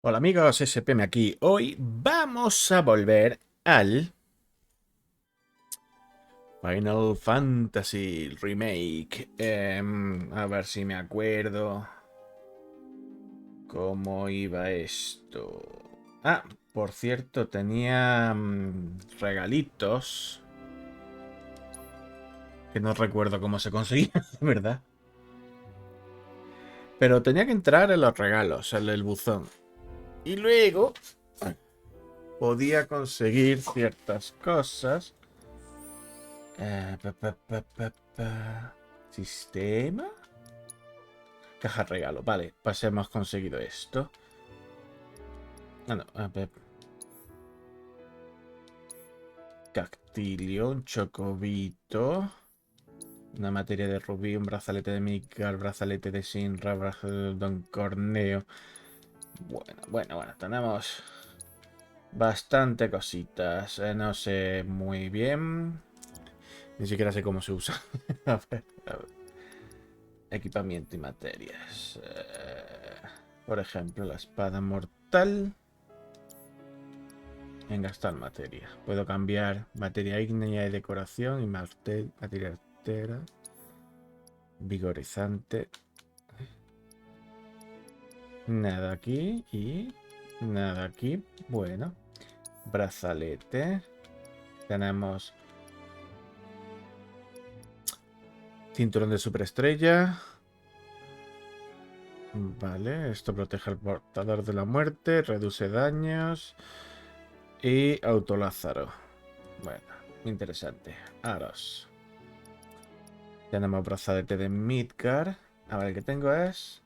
Hola amigos, S.P.M aquí. Hoy vamos a volver al Final Fantasy Remake. A ver si me acuerdo cómo iba esto. Ah, por cierto, tenía regalitos que no recuerdo cómo se conseguían, ¿verdad? Pero tenía que entrar en los regalos, en el buzón. Y luego podía conseguir ciertas cosas. Sistema. Caja regalo. Vale, pues hemos conseguido esto. Ah, no. Cactilio, un chocobito. Una materia de rubí, un brazalete de Mikal, brazalete de Sinra, brazalete de Don Corneo. Bueno, tenemos bastante cositas. No sé muy bien. Ni siquiera sé cómo se usa. A ver. Equipamiento y materias. Por ejemplo, la espada mortal. En gastar materia. Puedo cambiar materia ígnea y decoración y materia artera. Vigorizante. Nada aquí y nada aquí. Bueno. Brazalete. Tenemos cinturón de superestrella. Vale, esto protege al portador de la muerte, reduce daños y autolázaro. Bueno, interesante. Aros. Tenemos brazalete de Midgar. A ver, el que tengo es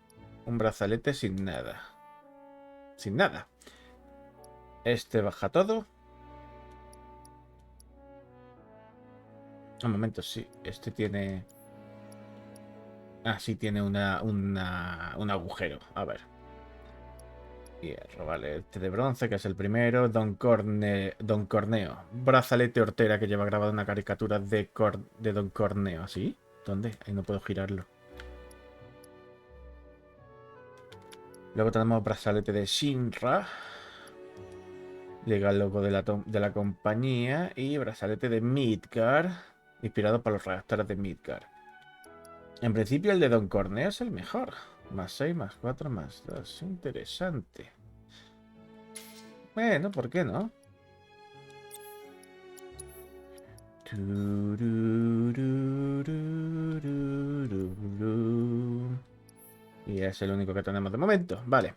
un brazalete sin nada. Sin nada. Este baja todo. Un momento, sí. Este tiene... Ah, sí, tiene un agujero. A ver. Hierro, vale. Este de bronce, que es el primero. Don Corneo. Brazalete hortera que lleva grabada una caricatura de Don Corneo. ¿Sí? ¿Dónde? Ahí no puedo girarlo. Luego tenemos brazalete de Shinra. Llega el logo de la compañía. Y brazalete de Midgar. Inspirado por los reactores de Midgar. En principio el de Don Corneo es el mejor. Más 6, más 4, más 2. Interesante. Bueno, ¿por qué no? Y es el único que tenemos de momento. Vale.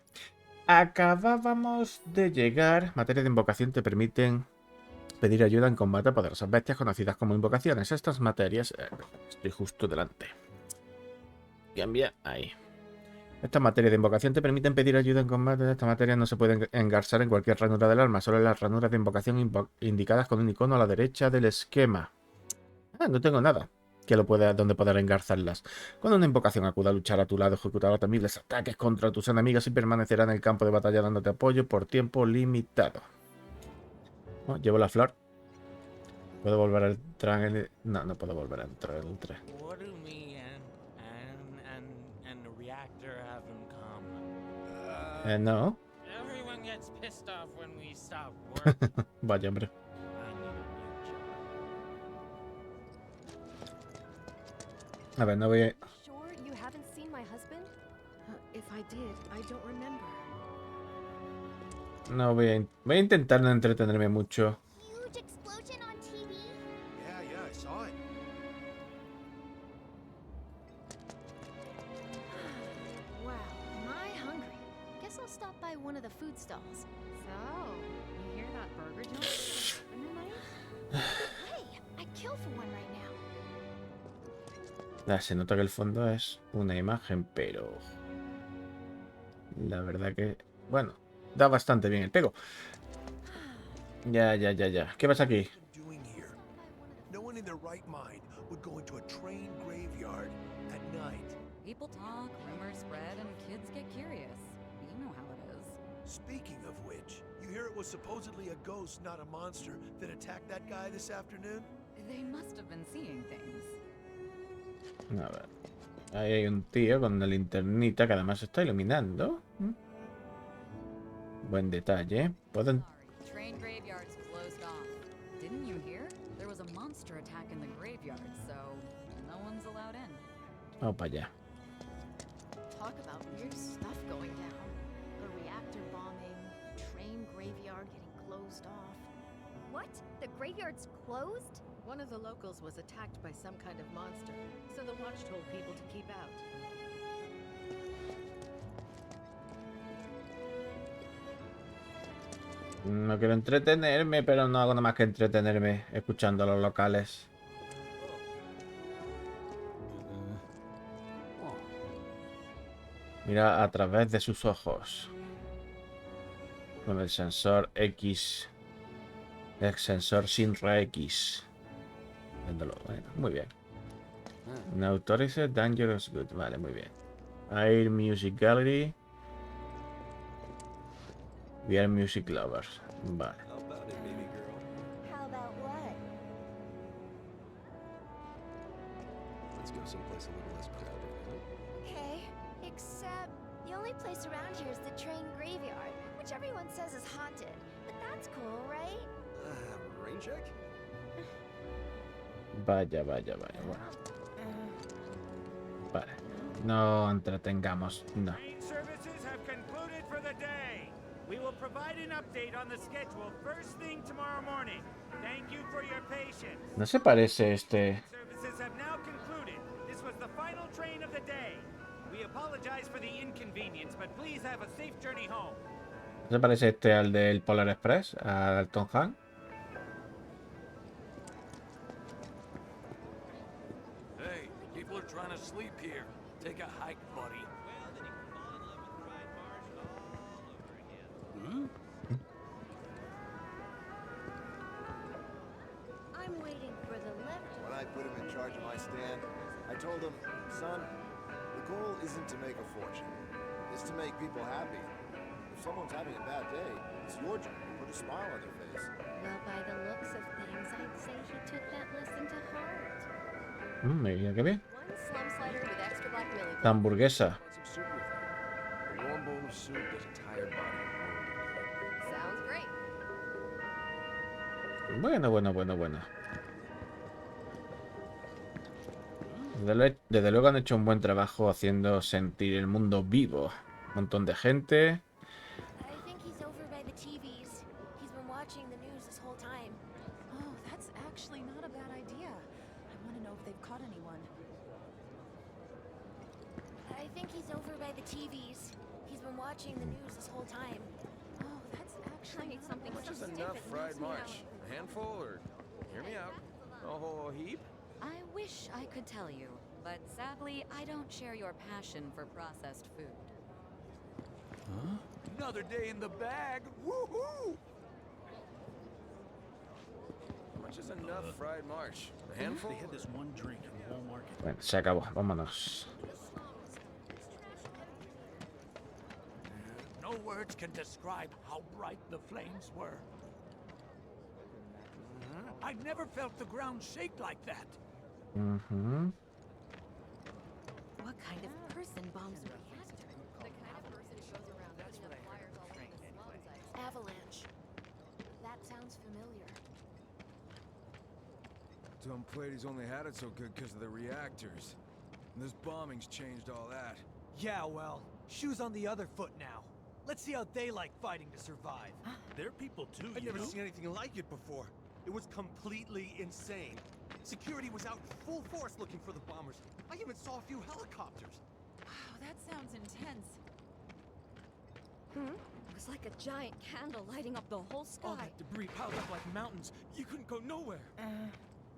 Acabábamos de llegar. Materia de invocación te permiten pedir ayuda en combate a poderosas bestias conocidas como invocaciones. Estas materias... estoy justo delante. Cambia ahí. Estas materias de invocación te permiten pedir ayuda en combate. Estas materias no se pueden engarzar en cualquier ranura del arma, solo en las ranuras de invocación indicadas con un icono a la derecha del esquema. Ah, no tengo nada donde poder engarzarlas. Cuando una invocación acuda a luchar a tu lado, ejecutará temibles ataques contra tus enemigos y permanecerá en el campo de batalla dándote apoyo por tiempo limitado. Oh, llevo la flor. ¿Puedo volver a entrar en el... No, no puedo volver a entrar en el 3. What do me and the reactor have in common? No. Everyone gets pissed off when we stop work. Vaya, hombre. I need a new job. A ver, no voy a... Sure you haven't seen my husband? If I did, I don't remember. No voy a... Voy a intentar no entretenerme mucho. Huge explosion on TV? Yeah, I saw it. Wow, am I hungry? Guess I'll stop by one of the food stalls. So, you hear that burger joint? Hey, I'd kill for one right now. Se nota que el fondo es una imagen, pero... La verdad que... Bueno, da bastante bien el pego. Ya. ¿Qué pasa aquí? Doing here? No one in their right mind would go into a train graveyard at night. People talk, rumors spread, and kids get curious. You know how it is. Speaking of which, you hear it was supposedly a ghost, not a monster, that attacked that guy this afternoon? They must have been seeing things. A ver. Ahí hay un tío con una linternita que además está iluminando. Buen detalle. Pueden... Sorry, train graveyard's closed off. Didn't you hear? There was a monster attack in the graveyard, so no one's allowed in. Vamos para allá. Talk about weird stuff going down. A reactor bombing, a train graveyard getting closed off. What? The graveyard's closed? One of the locals was attacked by some kind of monster, so the watch told people to keep out. No quiero entretenerme, pero no hago nada más que entretenerme escuchando a los locales. Mira a través de sus ojos. Con el sensor X. El sensor Sinra X. Viéndolo. Bueno, muy bien. No authorize dangerous good. Vale, muy bien. Air Music Gallery. We are music lovers. Vale. How about it, baby girl? How about what? Let's go someplace a little less crowded, huh? Okay, except the only place around here is the train graveyard, which everyone says is haunted. But that's cool, right? Rain check? Vaya, vaya, vaya. Bueno. Vale. No entretengamos. No. Train services have concluded for the day. We will provide an update on the schedule first thing tomorrow morning. Thank you for your patience. No se parece este. Services have now concluded. This was the final train of the day. We apologize for the inconvenience, but please have a safe journey home. ¿No se parece este al del Polar Express? Al Tom Han. Hey, people are trying to sleep here. Take a hike, buddy. I'm waiting for the lift. When I put him in charge of my stand, I told him, son, the goal isn't to make a fortune. It's to make people happy. If someone's having a bad day, it's your job to put a smile on their face. Well, by the looks of things, I'd say he took that lesson to heart. Mira qué bien. One slum slider with extra black willy. La hamburguesa. Want some soup with it? A warm bowl of soup does a tired body a world of good. Sounds great. Bueno. Desde luego han hecho un buen trabajo haciendo sentir el mundo vivo. Un montón de gente. I think he's over by the TVs. He's been watching the news this whole time. Oh, that's actually not a bad idea. I want to know if they've caught anyone. I think he's over by the TVs. He's been watching the news this whole time. Oh, that's actually I need something Much is so enough stupid fried knocks me march? A handful or, hear me out, a whole heap? I wish I could tell you, but sadly, I don't share your passion for processed food. Another day in the bag. Woohoo! Much is enough fried march? A handful? They had this one drink in the whole market. Bueno, se acabó. Vámonos. No words can describe how bright the flames were. I never felt the ground shake like that. Ujú. What kind of person bombs a reactor? The kind of person who goes around putting up fires all over the slums, I Avalanche. That sounds familiar. Tom Plady's only had it so good because of the reactors. And this bombing's changed all that. Yeah, well, shoes on the other foot now. Let's see how they like fighting to survive. They're people too, I've you never know? seen anything like it before. It was completely insane. Security was out full force looking for the bombers. I even saw a few helicopters. Wow, that sounds intense. It was like a giant candle lighting up the whole sky. All that debris piled up like mountains. You couldn't go nowhere.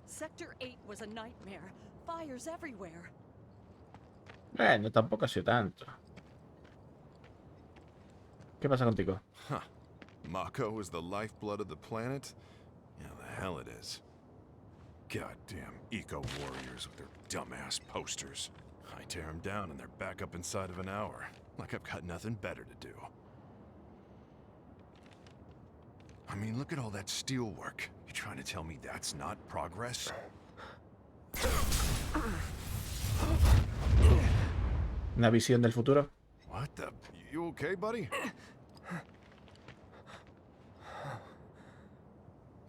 Sector 8 was a nightmare. Fires everywhere. Bueno, tampoco ha sido tanto. ¿Qué pasa contigo? Huh. Mako is the lifeblood of the planet? Yeah, the hell it is. Goddamn eco-warriors with their dumbass posters. I tear them down and they're back up inside of an hour. Like I've got nothing better to do. I mean, look at all that steel work. You trying to tell me that's not progress? ¿Una visión del futuro? What the? You okay, buddy?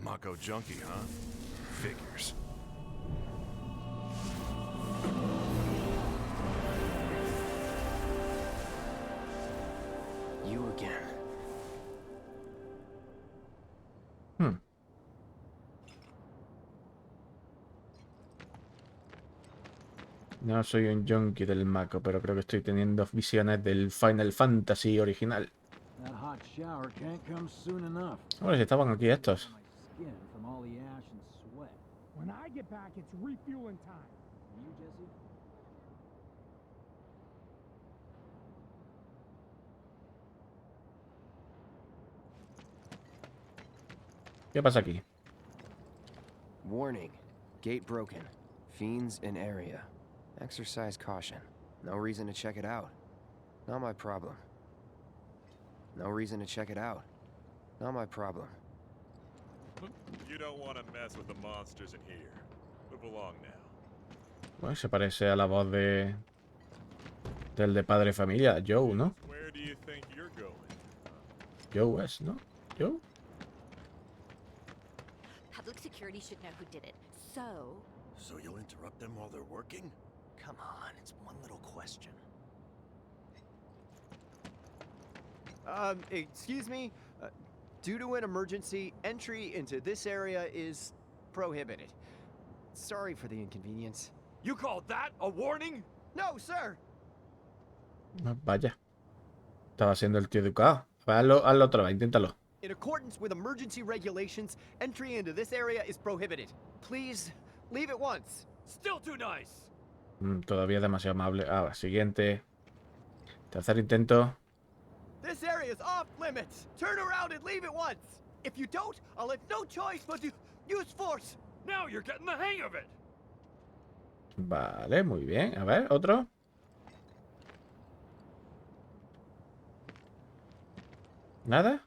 Mako junkie, huh? Figures. You again. No soy un junkie del Mako, pero creo que estoy teniendo visiones del Final Fantasy original. Bueno, si estaban aquí estos. ¿Qué pasa aquí? Warning. Gate broken. Fiends in area. Exercise caution. No reason to check it out. Not my problem. No reason to check it out. Not my problem. You don't want to mess with the monsters in here. Move along now. Bueno, se parece a la voz de... del de Padre Familia, Joe, ¿no? Where do you think you're going? Joe es, ¿no? Joe. Public security should know who did it. So you'll interrupt them while they're working? Come on, it's one little question. Excuse me? Due to an emergency, entry into this area is prohibited. Sorry for the inconvenience. You call that a warning? No, sir! Ah, vaya. Estaba siendo el tío educado. Hazlo otra vez, inténtalo. In accordance with emergency regulations, entry into this area is prohibited. Please, leave at once. Still too nice. Todavía demasiado amable. Ah, siguiente. Tercer intento. This area is off limits. Turn around and leave at once. If you don't, I'll have no choice but to use force. Now you're getting the hang of it. Vale, muy bien. A ver, otro. ¿Nada?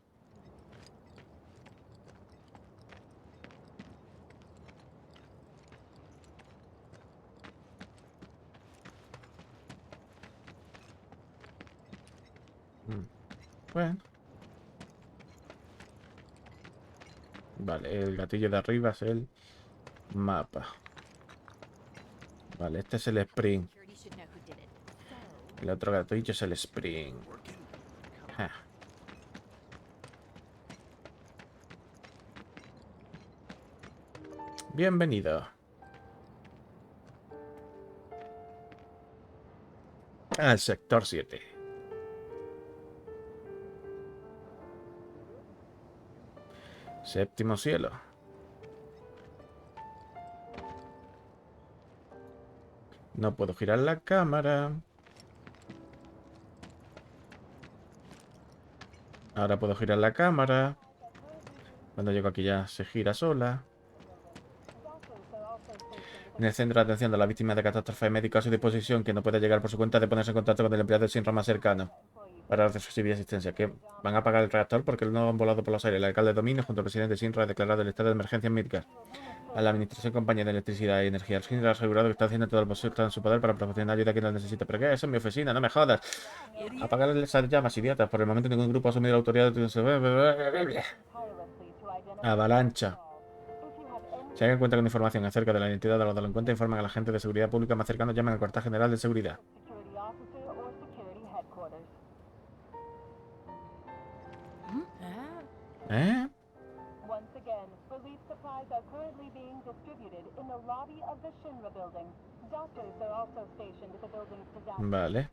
Bueno. Vale, el gatillo de arriba es el mapa. Vale, este es el sprint. El otro gatillo es el sprint. Ja. Bienvenido al sector 7. Séptimo cielo. No puedo girar la cámara. Ahora puedo girar la cámara. Cuando llego aquí ya se gira sola. En el centro de atención de la víctima de catástrofe médica a su disposición, que no puede llegar por su cuenta, de ponerse en contacto con el empleado del SINRA más cercano para recibir asistencia. Que van a apagar el reactor porque no han volado por los aires. El alcalde de Dominio, junto al presidente del SINRA, ha declarado el estado de emergencia médica. A la administración compañía de electricidad y energía. El SINRA ha asegurado que está haciendo todo lo posible, está en su poder para proporcionar ayuda a quien la necesita. ¿Pero qué? Eso es mi oficina, no me jodas. Apagar esas llamas, idiotas. Por el momento ningún grupo ha asumido la autoridad de... Avalancha. Si alguien cuenta con información acerca de la identidad de los delincuentes, informan a la gente de seguridad pública más cercano, llamen al cuartel general de seguridad. ¿Eh? Vale.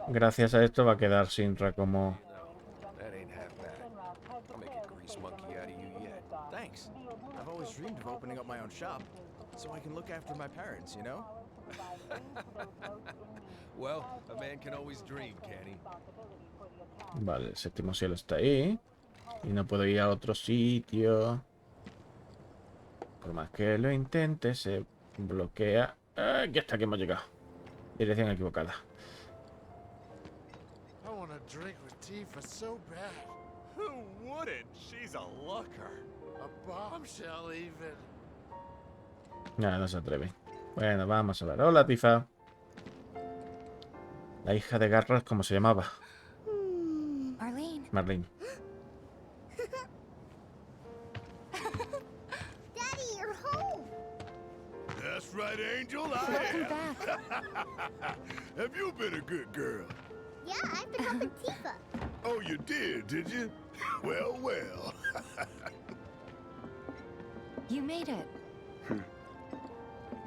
Gracias a esto va a quedar Shinra como... Thanks. I've always dreamed of opening up my own shop, so I can look after my parents, you know? Well, a man can always dream, can he? Vale, el séptimo cielo está ahí. Y no puedo ir a otro sitio. Por más que lo intente, se bloquea. Aquí hasta que hemos llegado. Dirección equivocada. I want to drink with Tifa so bad. Who wouldn't? She's a looker. A bombshell, even. Nada, no se atreve. Bueno, vamos a ver. Hola, Tifa. La hija de Garras, ¿cómo se llamaba? Marlene. Marlene. right, Angel. I Welcome am. back. Have you been a good girl? Yeah, I've been helping Tifa. Oh, you did you? Well, well. You made it.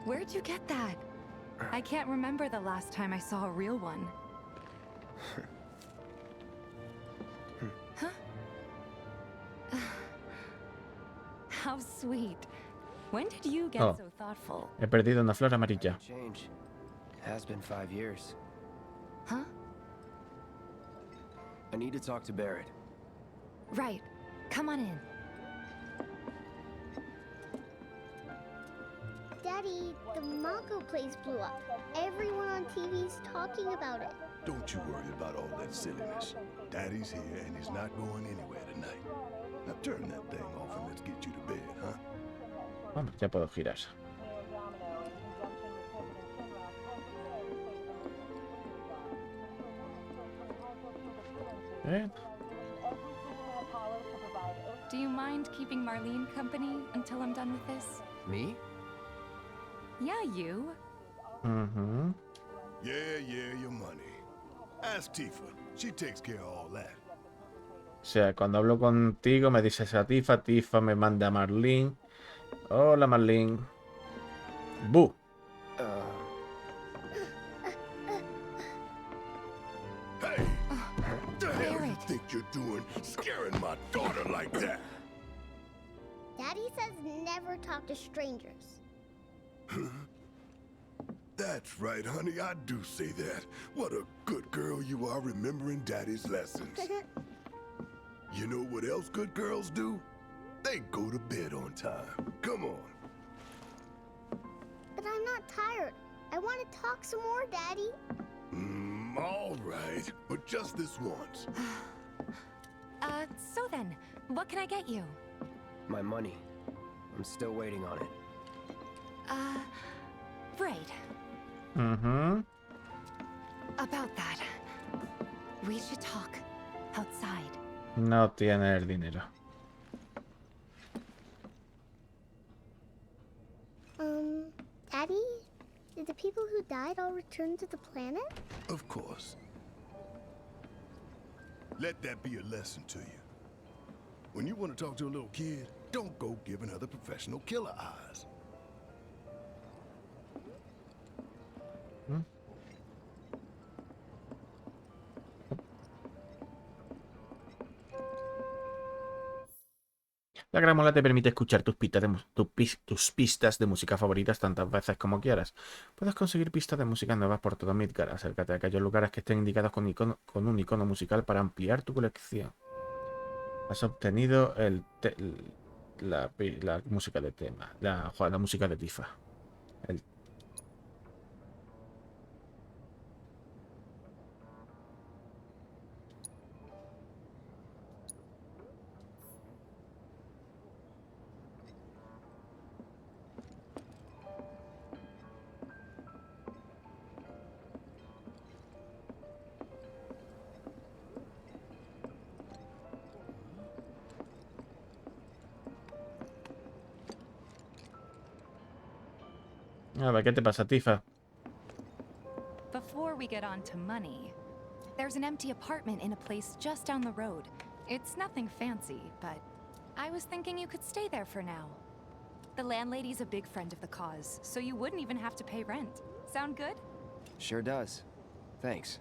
Where'd you get that? I can't remember the last time I saw a real one. Huh? How sweet. When did you get Oh. so thoughtful? He perdido una flor amarilla. Change. It has been 5 years. Huh? I need to talk to Barrett. Right. Come on in. Daddy, the Mako place blew up. Everyone on TV's talking about it. Don't you worry about all that silliness. Daddy's here and he's not going anywhere tonight. Now turn that thing off and let's get you to bed, huh? Vamos, ya puedo girar. Do you mind keeping Marlene company until I'm done with this? Me? Yeah, you. Mhm. Yeah, your money. Ask Tifa. She takes care of all that. O sea, cuando hablo contigo me dices a Tifa, Tifa me manda a Marlene. Hola, Marlene. Bu. Hey! What the hell you think you're doing scaring my daughter like that? Daddy says never talk to strangers. That's right, honey. I do say that. What a good girl you are remembering Daddy's lessons. You know what else good girls do? They go to bed on time. Come on. But I'm not tired. I want to talk some more, Daddy. All right. But just this once. So then, what can I get you? My money. I'm still waiting on it. Right. Mhm. About that. We should talk outside. No tiene el dinero. Daddy? Did the people who died all return to the planet? Of course. Let that be a lesson to you. When you want to talk to a little kid, don't go giving other professional killer eyes. La gramola te permite escuchar tus pistas de música favoritas tantas veces como quieras. Puedes conseguir pistas de música nuevas por todo Midgar. Acércate a aquellos lugares que estén indicados con un icono musical para ampliar tu colección. Has obtenido la música de tema, la música de Tifa. A ver, ¿qué te pasa, Tifa? Before we get on to money, there's an empty apartment in a place just down the road. It's nothing fancy, but I was thinking you could stay there for now. The landlady's a big friend of the cause, so you wouldn't even have to pay rent. Sound good? Sure does. Thanks.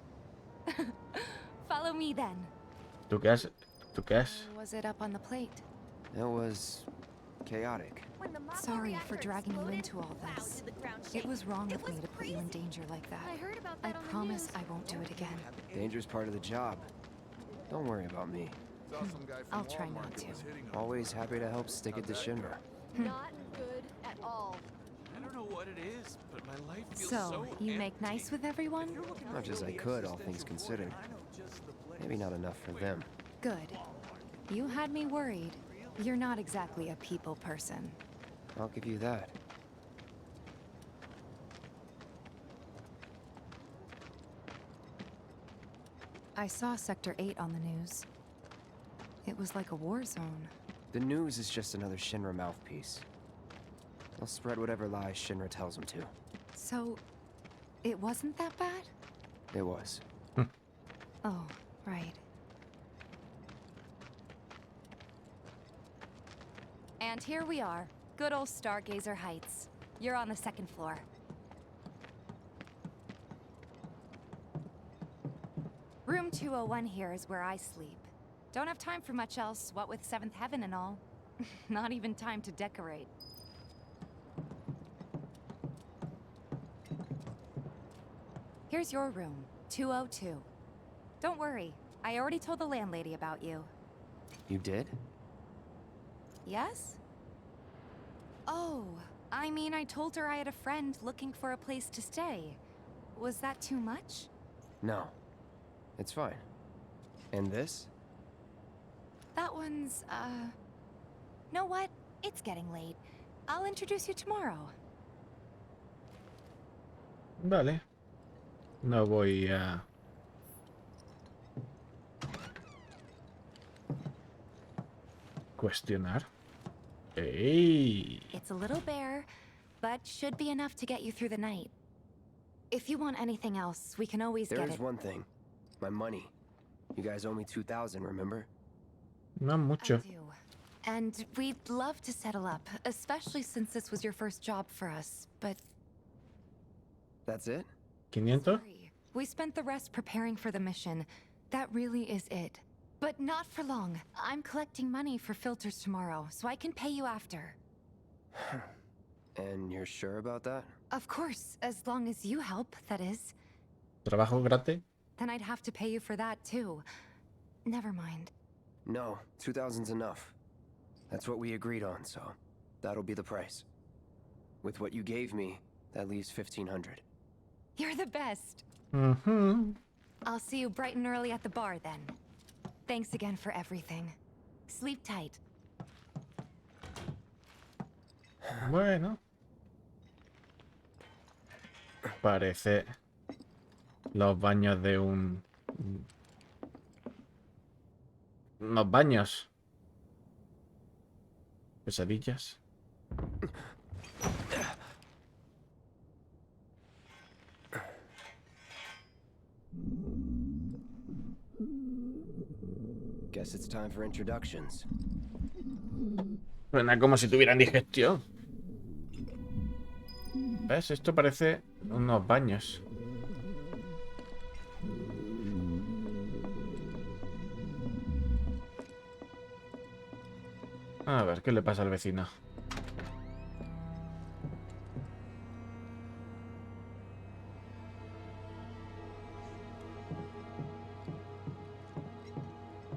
Follow me then. ¿Tú qué has? ¿Tú qué has? Was it up on the plate? It was chaotic. Sorry for dragging you into all this. It was wrong of me to put you in danger like that. I heard about that on the promise news. I won't do it again. Danger's part of the job. Don't worry about me. I'll try not to. Always happy to help stick it to Shinra. Not good at all. I don't know what it is, but my life feels So, you make nice with everyone? Much as I could, all things considered. Maybe not enough for them. Good. You had me worried. You're not exactly a people person. I'll give you that. I saw Sector 8 on the news. It was like a war zone. The news is just another Shinra mouthpiece. They'll spread whatever lies Shinra tells them to. So, it wasn't that bad? It was. Oh, right. And here we are. Good old Stargazer Heights. You're on the 2nd floor. Room 201 here is where I sleep. Don't have time for much else, what with 7th Heaven and all. Not even time to decorate. Here's your room, 202. Don't worry, I already told the landlady about you. You did? Yes? Oh, I mean, I told her I had a friend looking for a place to stay. Was that too much? No. It's fine. And this? That one's, know what? It's getting late. I'll introduce you tomorrow. Vale. No voy a... cuestionar. ¡Ey! It's a little bare, but should be enough to get you through the night. If you want anything else, we can always get it. There's one thing. My money. You guys owe me 2,000, remember? No mucho. I do. And we'd love to settle up, especially since this was your first job for us, but... That's it? 500? Sorry. We spent the rest preparing for the mission. That really is it. But not for long. I'm collecting money for filters tomorrow, so I can pay you after. And you're sure about that? Of course, as long as you help, that is. ¿Trabajo gratis? Then I'd have to pay you for that too. Never mind. No, 2,000's enough. That's what we agreed on, so that'll be the price. With what you gave me, that leaves 1,500. You're the best. Mm-hmm. I'll see you bright and early at the bar then. Thanks again for everything. Sleep tight. Bueno. Parece los baños de un... unos baños. Pesadillas. Guess it's time for introductions. Suena como si tuvieran digestión. ¿Ves? Esto parece unos baños. A ver, ¿qué le pasa al vecino?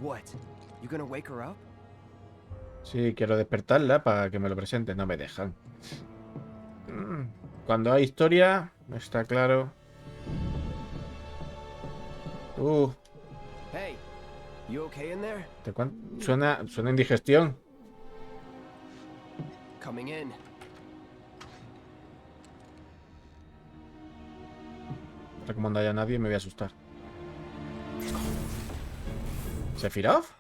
What? You gonna wake her up? Sí, quiero despertarla para que me lo presente. No me dejan. Cuando hay historia, está claro. Hey, you okay in there? Suena indigestión. Coming in. Ahora como no haya nadie me voy a asustar. ¿Sephiroth?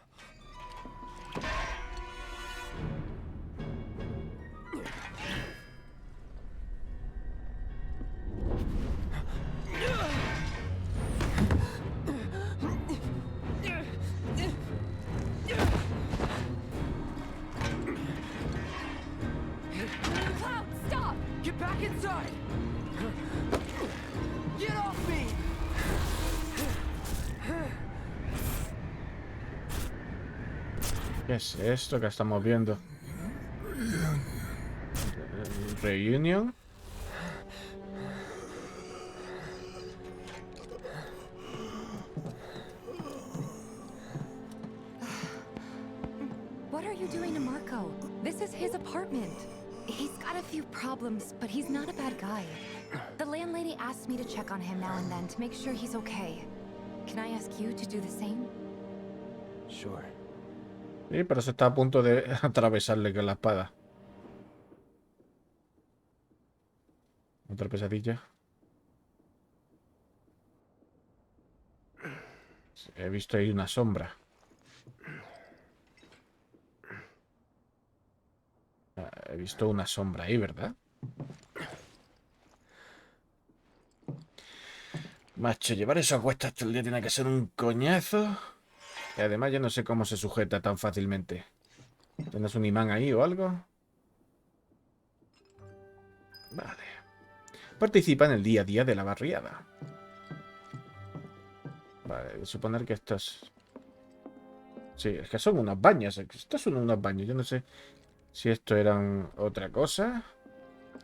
Cloud, stop! Get back inside! Get off me! ¿Qué es esto que estamos viendo? Reunion. What are you doing to Marco? This is his apartment. He's got a few problems, but he's not a bad guy. The landlady asked me to check on him now and then to make sure he's okay. Can I ask you to do the same? Sure. Sí, pero se está a punto de atravesarle con la espada. Otra pesadilla. He visto ahí una sombra. He visto una sombra ahí, ¿verdad? Macho, llevar eso a cuestas todo el día tiene que ser un coñazo. Y además yo no sé cómo se sujeta tan fácilmente. ¿Tienes un imán ahí o algo? Vale. Participa en el día a día de la barriada. Vale, de suponer que estos... Sí, es que son unos baños. Estos son unos baños. Yo no sé si esto eran otra cosa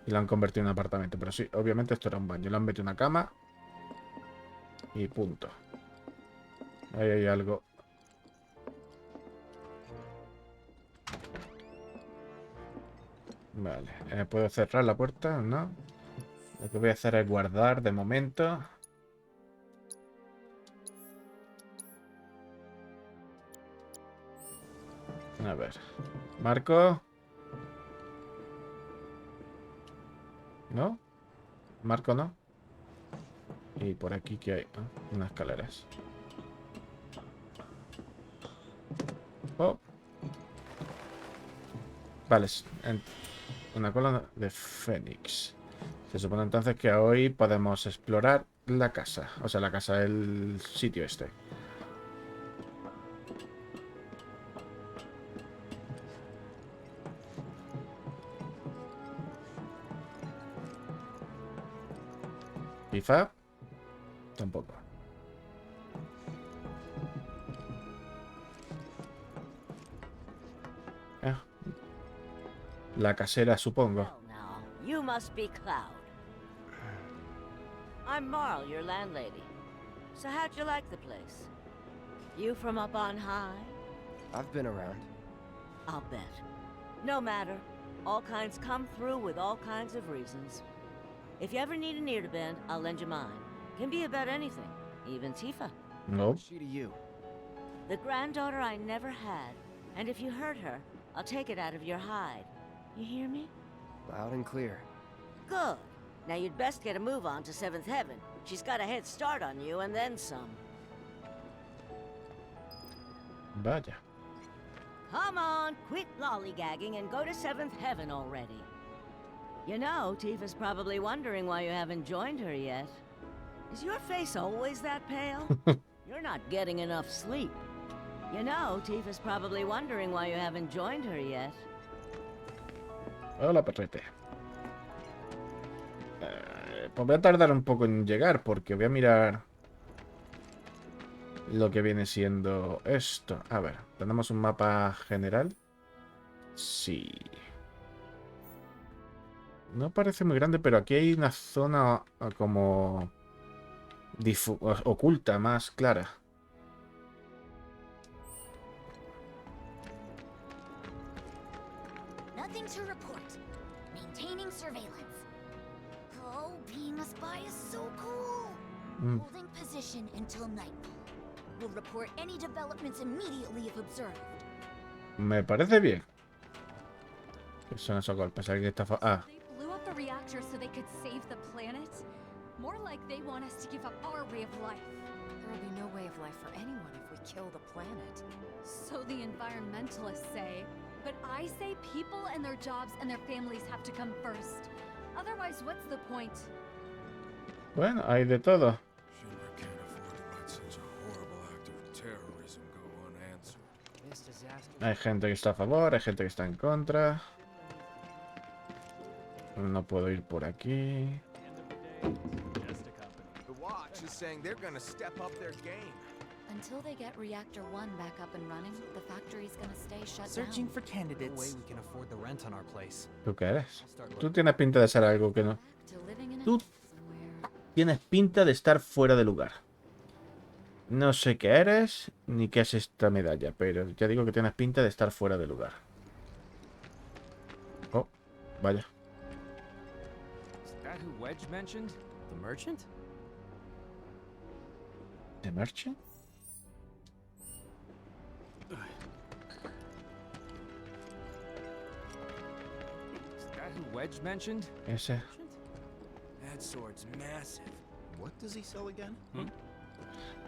y lo han convertido en un apartamento. Pero sí, obviamente esto era un baño. Le han metido una cama y punto. Ahí hay algo. Vale, ¿puedo cerrar la puerta? No. Lo que voy a hacer es guardar de momento. A ver. Marco. ¿No? Marco no. Y por aquí que hay unas escaleras. Oh. Vale, una cola de Fénix. Se supone entonces que hoy podemos explorar la casa. O sea, la casa, el sitio este. Tifa. Tampoco. Ah. La casera, supongo. You must be Cloud. I'm Marl, your landlady. So how'd you like the place? You from up on high? I've been around. I'll bet. No matter. All kinds come through with all kinds of reasons. If you ever need an ear to bend, I'll lend you mine. Can be about anything, even Tifa. No. What's she to you? The granddaughter I never had. And if you hurt her, I'll take it out of your hide. You hear me? Loud and clear. Good. Now you'd best get a move on to 7th Heaven. She's got a head start on you and then some. Vaya. Come on, quit lollygagging and go to 7th Heaven already. You know, Tifa's probably wondering why you haven't joined her yet. Is your face always that pale? You're not getting enough sleep. You know, Tifa's probably wondering why you haven't joined her yet. Hola, perrete. Pues voy a tardar un poco en llegar porque voy a mirar lo que viene siendo esto. A ver, ¿tenemos un mapa general? Sí. No parece muy grande, pero aquí hay una zona como oculta, más clara. Nothing to report. Maintaining surveillance. Oh, being a spy is so cool. Holding position until nightfall. We'll report any developments immediately if observed. Me parece bien. ¿Qué son esos golpes? Alguien está... Ah. They blew up the reactor so they could save the planet. More like they want us to give up our way of life. There will be no way of life for anyone if we kill the planet. So the environmentalists say. But I say people and their jobs and their families have to come first. Otherwise, what's the point? Bueno, hay de todo. Shinra can't afford to let such a horrible act of terrorism go unanswered. This disaster. Hay gente que está a favor, hay gente que está en contra. No puedo ir por aquí. The Watch is saying they're gonna step up their game. Until they get Reactor 1 back up and running, the factory's gonna stay shut Searching down. for candidates. No way we can afford the rent on our place. ¿Tú qué eres? Tú tienes pinta de ser algo que no... Tú tienes pinta de estar fuera de lugar. No sé qué eres, ni qué es esta medalla, pero ya digo que tienes pinta de estar fuera de lugar. Oh, vaya. Is that who Wedge mentioned? The merchant? ¿The merchant? Is that who Wedge mentioned? Ese. That sword's massive. What does he sell again?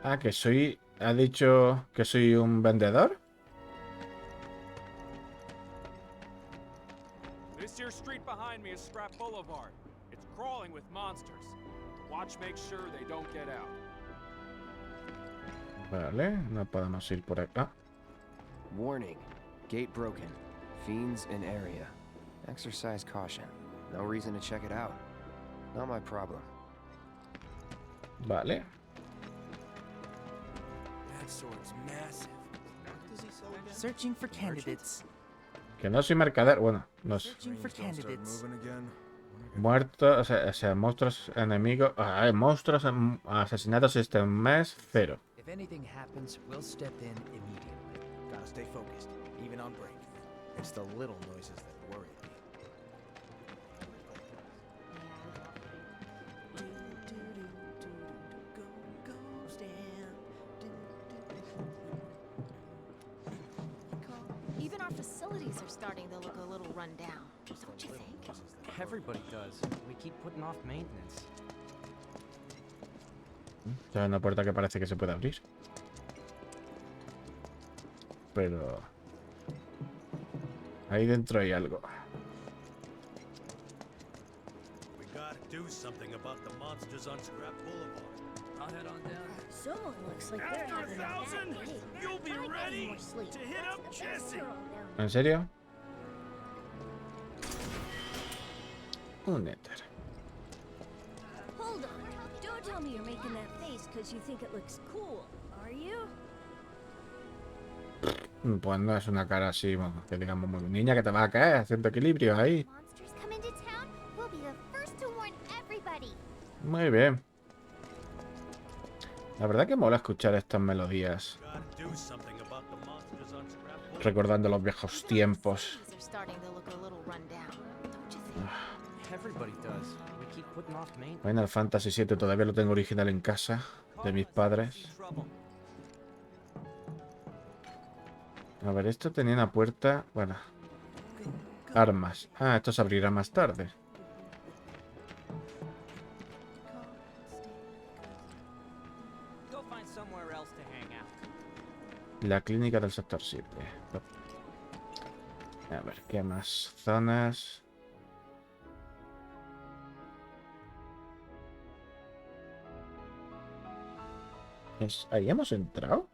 Ah, que soy... ¿Ha dicho que soy un vendedor? This major street behind me is Scrap Boulevard. It's crawling with monsters. Watch make sure they don't get out. Vale, no podemos ir por acá. Warning. Gate broken. Fiends in area. Exercise caution. No reason to check it out. Not my problem. Vale. That sword's massive. Searching for candidates. Que no soy mercader. Bueno, no sé. Searching for candidates. Muertos, o sea, monstruos enemigos. Monstruos asesinados este mes, 0. If anything happens, we'll step in immediately. Gotta stay focused, even on break. It's the little noises that worry me. Even our facilities are starting to look a little run down, don't you think? Everybody does. We keep putting off maintenance. Esta es una puerta que parece que se puede abrir. Pero... ahí dentro hay algo. We gotta do something about the monsters on Scrap Boulevard. I'll head on down. Someone looks like they're having a bad day. You'll be I get ready more sleep. to hit up That's the best Jesse. girl down ¿En serio? Un éter. Hold on. Don't tell me you're making that face because you think it looks cool, are you? Pues no es una cara así, bueno, que digamos muy niña que te va a caer haciendo equilibrio ahí. Monsters come into town, we'll be the first to warn everybody. Muy bien. La verdad que mola escuchar estas melodías. Gotta do something about the monsters on Scrap Boulevard. Recordando los viejos tiempos. They're starting to look a little run down, don't you think? Everybody does. We keep putting off maintenance. Final Fantasy VII todavía lo tengo original en casa, de mis padres. A ver, esto tenía una puerta... bueno. Armas. Ah, esto se abrirá más tarde. Go find somewhere else to hang out. La clínica del sector 7. A ver, ¿qué más? Zonas... ¿Ahí hemos entrado?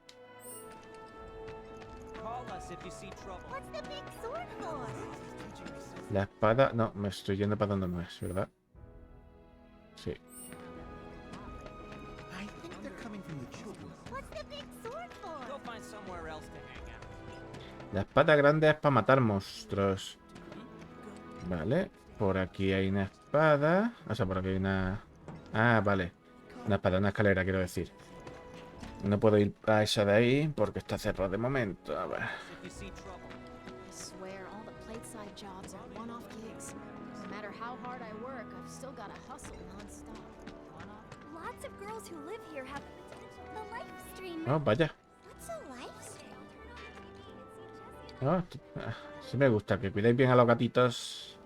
Call us if you see trouble. What's the big sword for? La espada... no, me estoy yendo para donde no es, ¿verdad? Sí. I think they're coming from the children. What's the big sword for? Go find somewhere else to hang out. La espada grande es para matar monstruos. Vale. Por aquí hay una espada. O sea, por aquí hay una... ah, vale. Una espada, una escalera, quiero decir. No puedo ir a esa de ahí porque está cerrado de momento. A ver. I swear, all the plateside jobs are one-off gigs. No matter how hard I work, I've still got to hustle non-stop. Lots of girls who live here have the live stream. Oh, vaya. What's a live stream? Oh, sí me gusta que cuidéis bien a los gatitos.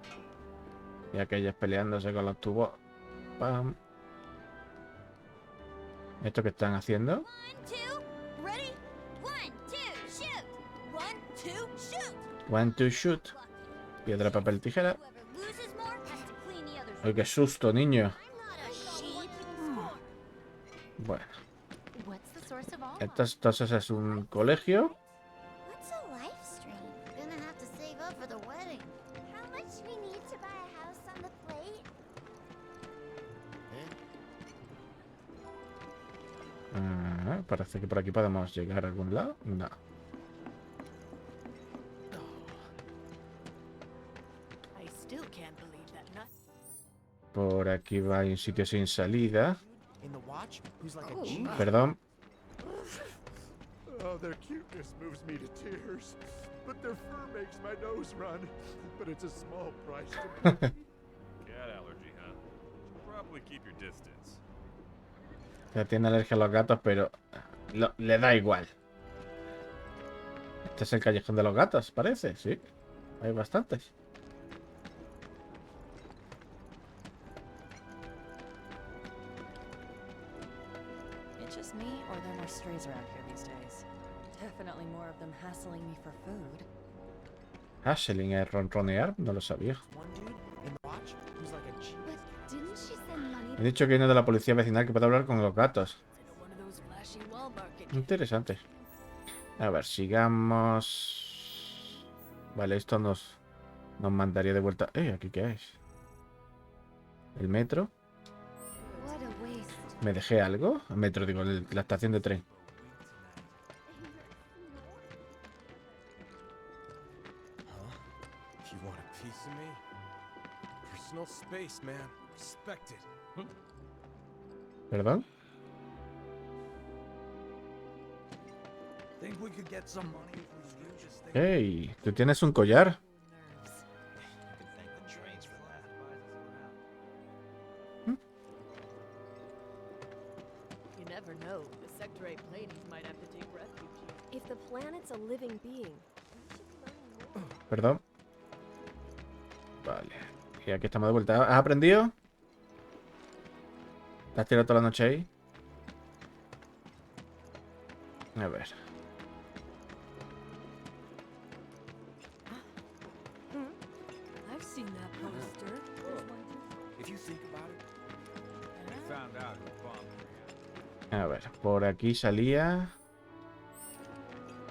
Y aquellos peleándose con los tubos. Pam. ¿Esto que están haciendo? 1, 2, ready? 1, 2, shoot! 1, 2, shoot! 1, 2, shoot. Piedra, papel, tijera. Loses more has to clean the others. ¡Ay, qué susto, niño! A sheep. Bueno. What's the source of all? Esto entonces es un colegio. What's a live stream? Gonna have to save up for the wedding. How much we need to buy a house on the plate? Parece que por aquí podemos llegar a algún lado. No. I still can't believe that not Por aquí va un sitio sin salida. In the watch, who's like a genius. Perdón. Oh, their cuteness moves me to tears. But their fur makes my nose run. But it's a small price to pay. Cat allergy, huh? Should probably keep your distance. Ya tiene alergia a los gatos, pero le da igual. Este es el callejón de los gatos, parece, sí. Hay bastantes. It's just me, or there are more strays around here these days. Definitely more of them hassling me for food. Ashelin es ronronear, no lo sabía. Didn't she send money He dicho que viene de la policía vecinal que puede hablar con los gatos. Interesante. A ver, sigamos. Vale, esto nos mandaría de vuelta. ¿Aquí qué es? ¿El metro? What a waste. ¿Me dejé algo? El metro, digo, la estación de tren. You want a piece of me? Personal space, man. Respect it. ¿Perdón? Think we could get some money if we use this thing? ¡Ey! ¿Tú tienes un collar? You never know. The Sector 8 ladies might have to take refuge here. If the planet's a living being, Perdón. Vale. Y aquí estamos de vuelta. ¿Has aprendido? ¿Te has tirado toda la noche ahí? A ver. I've seen that poster. If you think about it, we found out who bombed me. A ver, por aquí salía...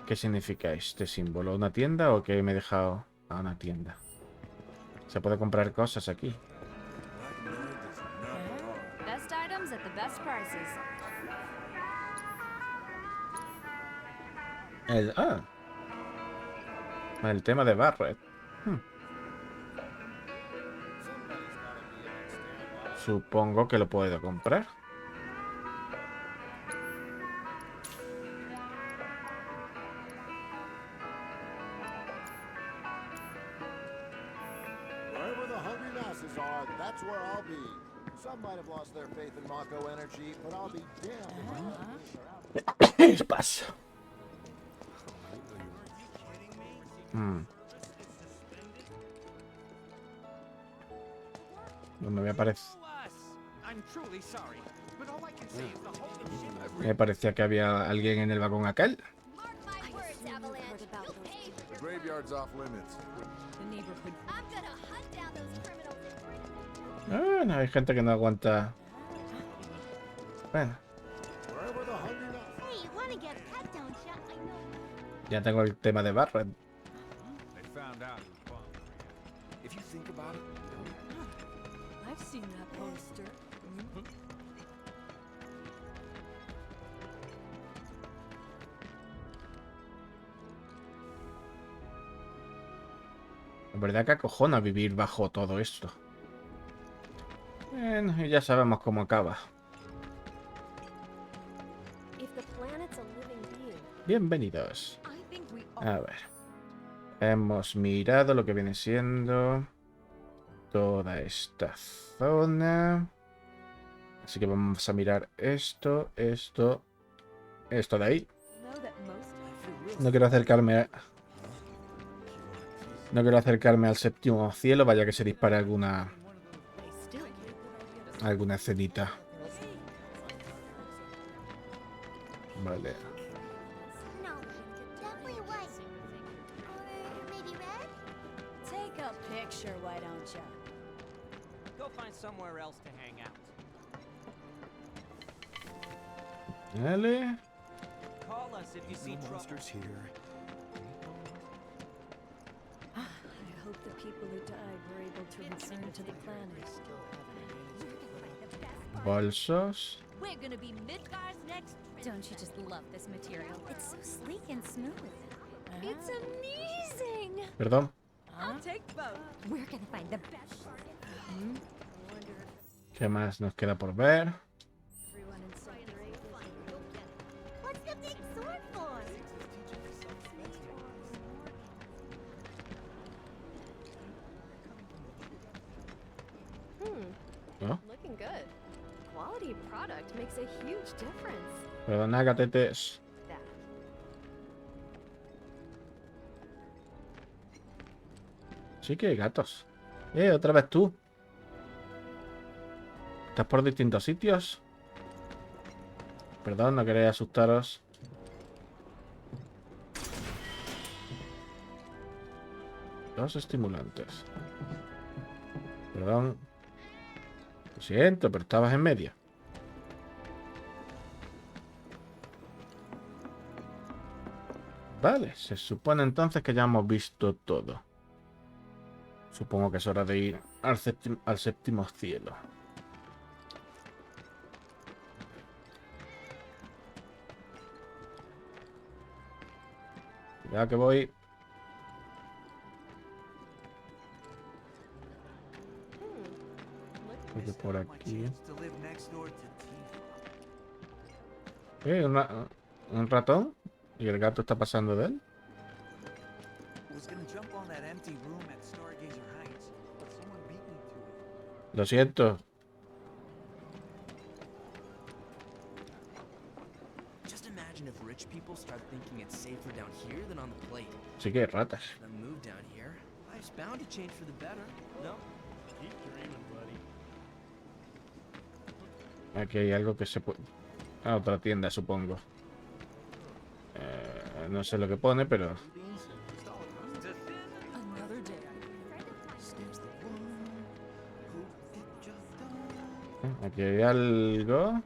¿Qué significa este símbolo? ¿Una tienda o que me he dejado a una tienda? Se puede comprar cosas aquí. Best items at the best prices. El tema de Barret. Supongo que lo puedo comprar. Wherever the hungry masses are, that's where I'll be. Some might have lost their faith in Mako energy, but I'll be damned if I ¿Qué pasa? No me aparece. I'm truly sorry, but all I can say is the whole Me parecía que había alguien en el vagón aquel. The graveyard's off limits. The neighborhood. I'm gonna hunt down those criminals and bring them. No, hay gente que no aguanta. Bueno, Wherever the hungry masses. Hey, you wanna get a pet, don't ya? I know. ya tengo el tema de Barret. They found out who bombed me. If you think about it, I've seen that poster. La verdad que acojona vivir bajo todo esto. Bueno, y ya sabemos cómo acaba. if the planet's a living being, Bienvenidos. I think we A ver. Hemos mirado lo que viene siendo toda esta zona. Así que vamos a mirar esto de ahí. know that most No quiero acercarme al séptimo cielo, vaya que se dispare alguna escenita. Vale. No, definitely white. Or maybe red? Take a picture, why don't ya? Go find somewhere else to hang out. Vale. Call us if you see trouble. monsters here. I hope the people who died were able to return to the planet. Bolsos. we're gonna be Midgar's next. Don't you just love this material? It's so sleek and smooth. It's amazing. Perdón. I'll take both. We're gonna find the best. ¿Qué más nos queda por ver? Everyone in Sector 8 is What's the big sword for? ¿No? Looking good. Quality product makes a huge difference. Perdona, gatetes. Sí que hay gatos. Otra vez tú. ¿Estás por distintos sitios? Perdón, no queréis asustaros. Dos estimulantes. Perdón. Lo siento, pero estabas en medio. Vale, se supone entonces que ya hemos visto todo. Supongo que es hora de ir al séptimo cielo. Ya que voy. Por aquí. Un ratón. ¿Y el gato está pasando de él? Lo siento. Sí que hay ratas. Aquí hay algo que se puede... A otra tienda, supongo. No sé lo que pone, pero... Aquí hay algo.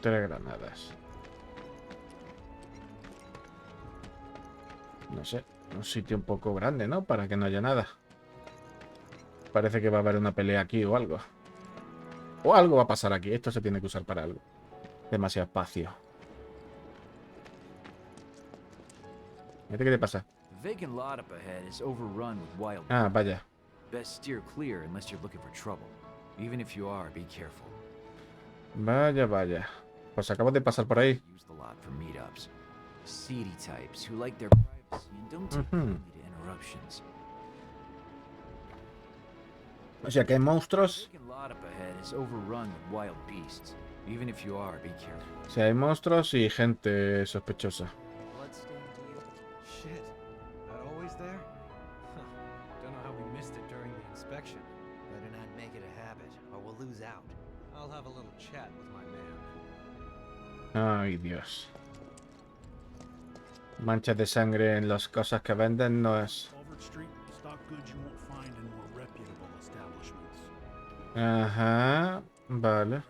Tres granadas. No sé, un sitio un poco grande, ¿no? Para que no haya nada. Parece que va a haber una pelea aquí o algo. O algo va a pasar aquí. Esto se tiene que usar para algo. Demasiado espacio. ¿Qué te pasa? Ah, vaya. Vaya, vaya. Pues acabo de pasar por ahí. O sea que hay monstruos. O sea, hay monstruos y gente sospechosa. Ay, Dios. Manchas de sangre en las cosas que venden no es... Ajá, vale.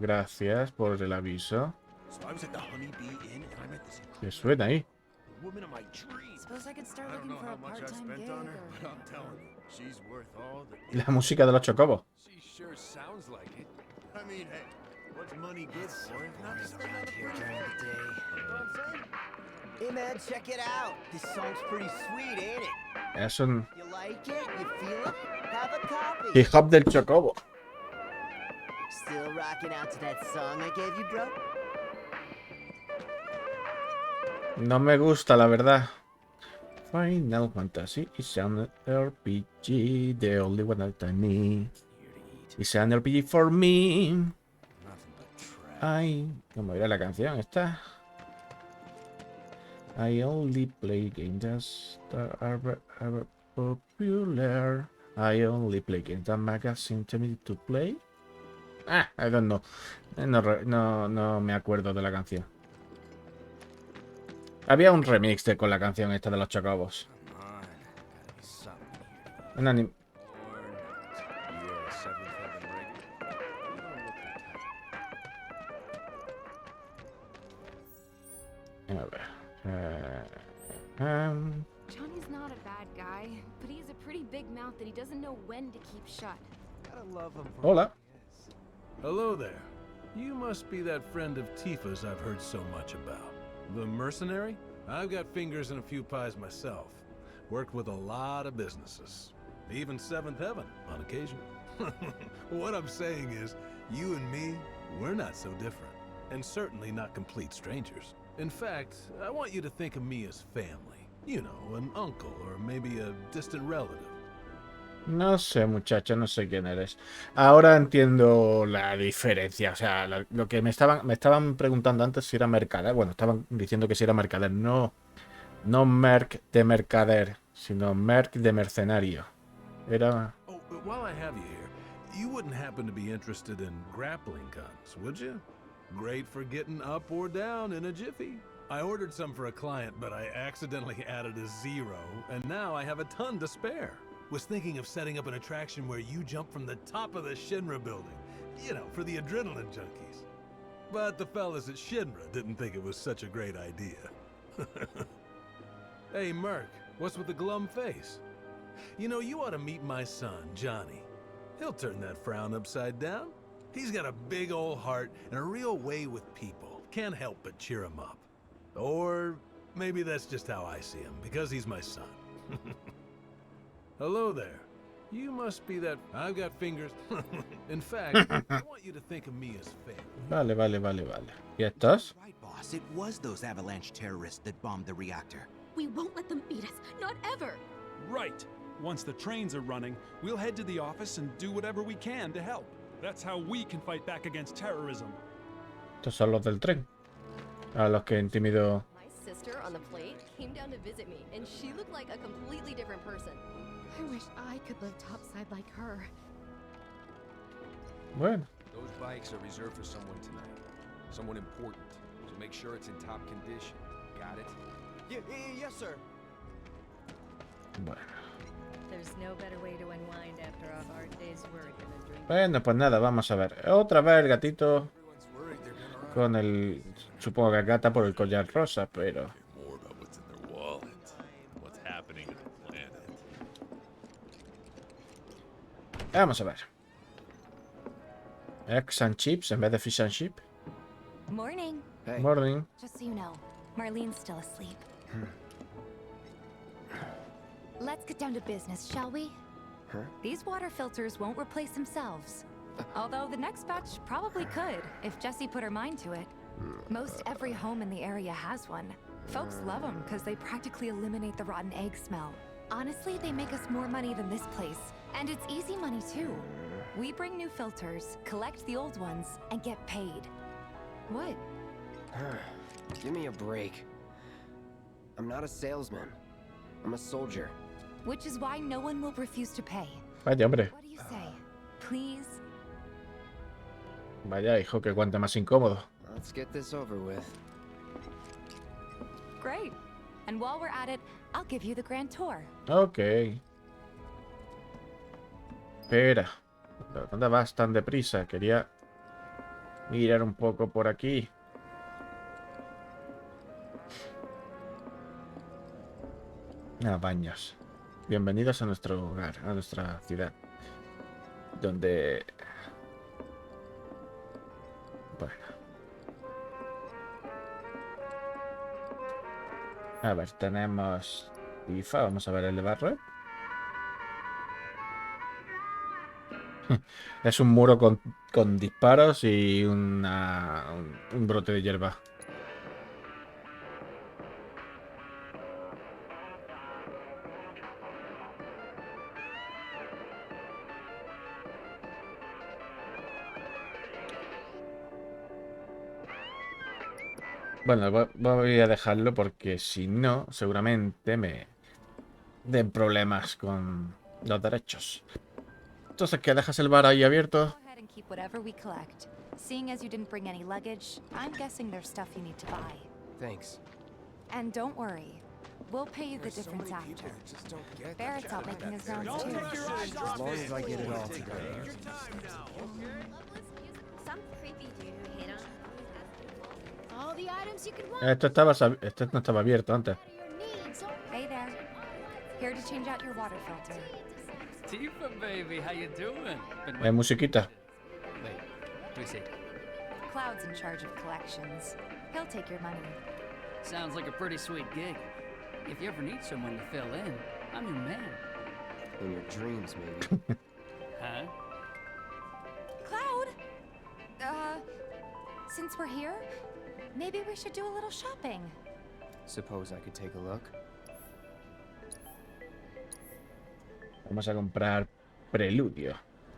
Gracias por el aviso. ¿Qué suena ahí? La música de los chocobos. Hey man, check it out. This song's pretty sweet, ain't it? Es un You like it? You feel it? Have a copy. hip hop del chocobo. Still rocking out to that song I gave you, bro? No me gusta, la verdad. Final Fantasy is an RPG, the only one that I need. It's an RPG for me. Ay, ¿cómo era la canción esta? I only play games that are popular. I only play games that magazine tell me to play. Ah, I don't know. No me acuerdo de la canción. Había un remix con la canción esta de los chocobos. Un anime. A ver. Johnny's not a bad guy, but he's a pretty big mouth that he doesn't know when to keep shut. Gotta love him for Hola. Hello there. You must be that friend of Tifa's I've heard so much about. The mercenary? I've got fingers in a few pies myself. Worked with a lot of businesses. Even Seventh Heaven, on occasion. What I'm saying is, you and me, we're not so different. And certainly not complete strangers. In fact, I want you to think of me as family. You know, an uncle or maybe a distant relative. No sé, muchacho, no sé quién eres. Ahora entiendo la diferencia. O sea, lo que me estaban preguntando antes si era mercader. Bueno, estaban diciendo que si era mercader. No, no merc de mercader, sino merc de mercenario. Era... Oh, but while I have you here, you wouldn't happen to be interested in grappling guns, would you? Great for getting up or down in a jiffy. I ordered some for a client, but I accidentally added a 0, and now I have a ton to spare. Was thinking of setting up an attraction where you jump from the top of the Shinra building. You know, for the adrenaline junkies. But the fellas at Shinra didn't think it was such a great idea. Hey, Merc, what's with the glum face? You know, you ought to meet my son, Johnny. He'll turn that frown upside down. He's got a big old heart and a real way with people. Can't help but cheer him up. Or maybe that's just how I see him, because he's my son. Hello there. You must be that... I've got fingers... In fact, I want you to think of me as fair. Vale. ¿Y estos? Right, boss. It was those avalanche terrorists that bombed the reactor. We won't let them beat us. Not ever. Right. Once the trains are running, we'll head to the office and do whatever we can to help. That's how we can fight back against terrorism. Estos son los del tren. A los que intimidó. My sister on the plate came down to visit me, and she looked like a completely different person. I wish I could live topside like her. Bueno. Those bikes are reserved for someone tonight. Someone important. So make sure it's in top condition. Got it? Yes, sir. Bueno. There's no better way to unwind after a hard day's work than a drink. Bueno, pues nada, vamos a ver. Otra vez el gatito con el... Supongo que gata por el collar rosa, pero... Vamos a ver. Eggs and chips en vez de fish and chip. Morning. Hey. Morning. Just so you know, Marlene's still asleep. Let's get down to business, shall we? Huh? These water filters won't replace themselves. Although the next batch probably could, if Jessie put her mind to it. Most every home in the area has one. Folks love them because they practically eliminate the rotten egg smell. Honestly, they make us more money than this place. And it's easy money too. We bring new filters, collect the old ones, and get paid. What? Give me a break. I'm not a salesman. I'm a soldier. Which is why no one will refuse to pay. Vaya, hombre. What do you say? Please? Vaya, hijo, que guante más incómodo. Let's get this over with. Great. And while we're at it, I'll give you the grand tour. Ok. Espera. ¿Dónde vas tan deprisa? Quería mirar un poco por aquí. Baños. Bienvenidos a nuestro hogar, a nuestra ciudad. Donde... Bueno. A ver, tenemos Tifa. Vamos a ver el de barrio. Es un muro con disparos y un brote de hierba. Bueno, voy a dejarlo porque si no, seguramente me den problemas con los derechos. Entonces, ¿qué? ¿Dejas el bar ahí abierto? Go ahead and keep whatever we collect. Seeing as you didn't bring any luggage, I'm guessing there's stuff you need to buy. Thanks. And don't worry, we'll pay you the difference after. Barrett's out making his rounds too. As long as I get it all together. Some creepy dude who hit on all the items you could want. Este no estaba abierto antes. Hey there. Here to change out your water filter. Tifa, baby, how you doing? Musiquita. Wait, let me see. Cloud's in charge of collections. He'll take your money. Sounds like a pretty sweet gig. If you ever need someone to fill in, I'm your man. In your dreams, maybe. Huh? Cloud! Since we're here, maybe we should do a little shopping. Suppose I could take a look? Vamos a comprar Preludio.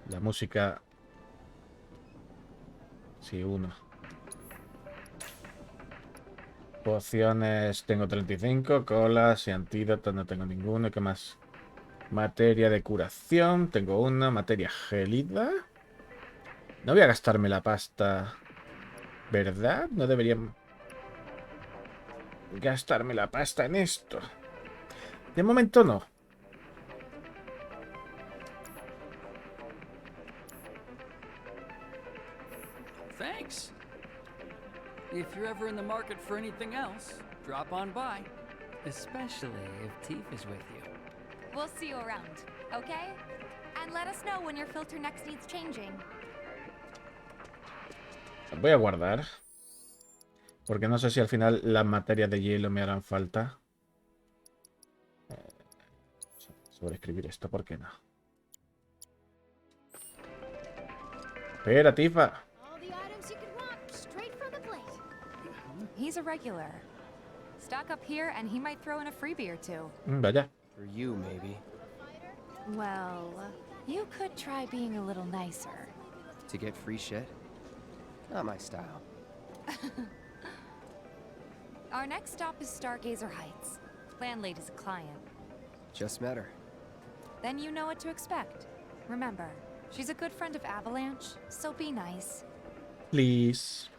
La música... Sí, uno. Pociones tengo 35, colas y antídotos no tengo ninguno. ¿Qué más? Materia de curación, tengo una. Materia gélida. No voy a gastarme la pasta, ¿verdad? No debería gastarme la pasta en esto. De momento no. Thanks. If you're ever in the market for anything else, drop on by. Especially if Tifa's with you. We'll see you around, okay? And let us know when your filter next needs changing. Voy a guardar. Porque no sé si al final las materias de hielo me harán falta. Sobreescribir esto, ¿por qué no? Espera, Tifa. All the items you could want, straight from the plate. He's a regular. Stock up here and he might throw in a freebie or two. Vaya. For you, maybe. Well, you could try being a little nicer. To get free shit? Not my style. Our next stop is Stargazer Heights. Landlady's a client. Just met her. Then you know what to expect. Remember, she's a good friend of Avalanche, so be nice. Please.